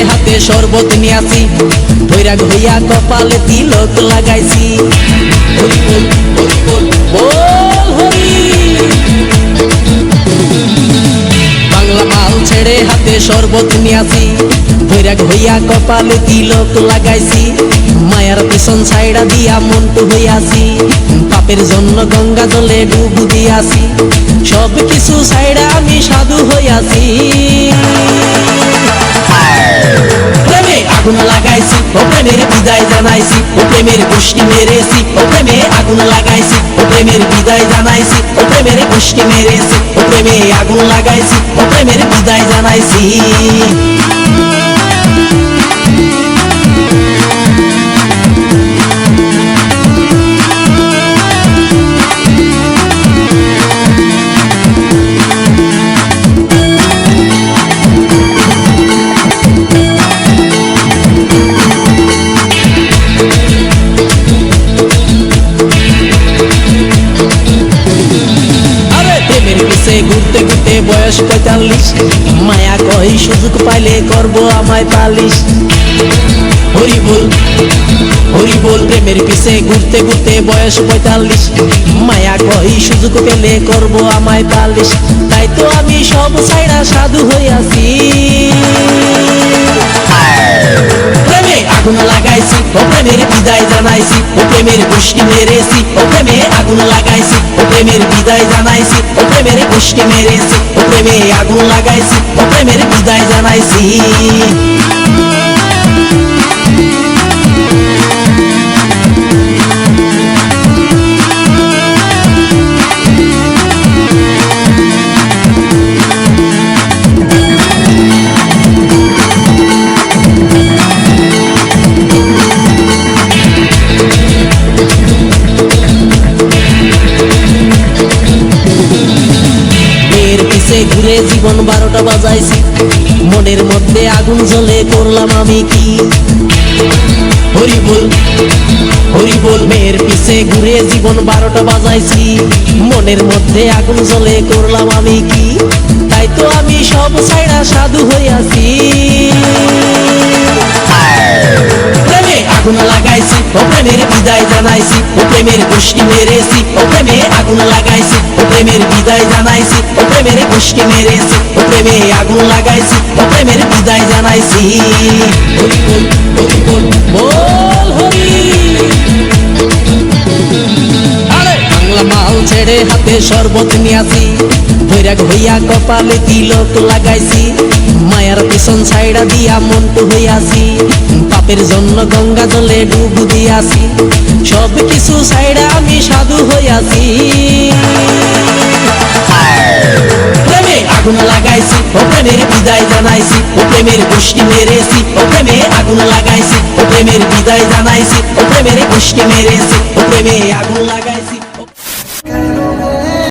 হাতে শরবত নিয়াছি বৈরাগ হইয়া কপালে তিলক লাগাইছি হরি বল হরি বল বল হরি বাংলা মাল ছেড়ে হাতে শরবত নিয়াছি বৈরাগ হইয়া কপালে তিলক লাগাইছি মায়ার পিছন ছাইড়া দিয়া মন্টু হইয়াছি পাপের জন্য গঙ্গা জলে ডুব দিয়াছি সব কিছু ছাইড়া আমি সাধু হইয়াছি আগুন লাগাইছি ও প্রেমের বিদায় জানাইছি ও প্রেমের গোষ্ঠী মেরেছি ও প্রেমে আগুন লাগাইছি ও প্রেমের বিদায় জানাইছি ও প্রেমের গোষ্ঠী মেরেছি ও প্রেমে আগুন লাগাইছি ও প্রেমের বিদায় জানাইছি ঘুরতে ঘুরতে বয়স ৪৫ মায়া কই সুযোগ পাইলে করব আমায় পালিশ হরি বল প্রেমের পিছে ঘুরতে ঘুরতে বয়স ৪৫ মায়া কই সুযোগ পেলে করব আমায় পালিশ তাই তো আমি সব ছাইড়া সাধু হইয়াছি প্রেমে আগুন লাগাইছি ও প্রেমের বিদায় জানাইছি ও প্রেমের গোষ্ঠী মেরেছি ও প্রেমে আগুন লাগাইছি ও প্রেমের বিদায় জানাইছি ও প্রেমের গোষ্ঠী মেরেছি ও প্রেমে আগুন লাগাইছি ও প্রেমের বিদায় জানাইছি ঘুরে জীবন ১২টা বাজাইছি মনের মধ্যে আগুন জ্বলে করলাম আমি কি হরি বল মেয়ের পিছে ঘুরে জীবন ১২টা বাজাইছি মনের মধ্যে আগুন জ্বলে করলাম আমি কি তাই তো আমি সব ছাইড়া সাধু হইয়াছি প্রেমে আগুন লাগাইছি ও প্রেমের বিদায় জানাইছি ও প্রেমের গোষ্ঠী মেরেছি ও প্রেমে আগুন লাগাইছি ও প্রেমের বিদায় জানাইছি ও প্রেমের গোষ্ঠী মেরেছি ও প্রেমে আগুন লাগাইছি ও প্রেমের বিদায় জানাইছি হরি বল বল হরি বাংলা মাল ছেড়ে হাতে শরবত নিয়াছি বৈরাগ হইয়া কপালে তিলক লাগাইছি মায়ার পিছন ছাইড়া দিয়া মন্টু হইয়াছি পাপের জন্য গঙ্গা জলে ডুব দিয়াছি সব কিছু ছাইড়া আমি সাধু হইয়াছি প্রেমে আগুন লাগাইছি ও প্রেমের বিদায় জানাইছি ও প্রেমের গোষ্ঠী মেরেছি ও প্রেমে আগুন লাগাইছি ও প্রেমের বিদায় জানাইছি ও প্রেমের গোষ্ঠী মেরেছি ও প্রেমে আগুন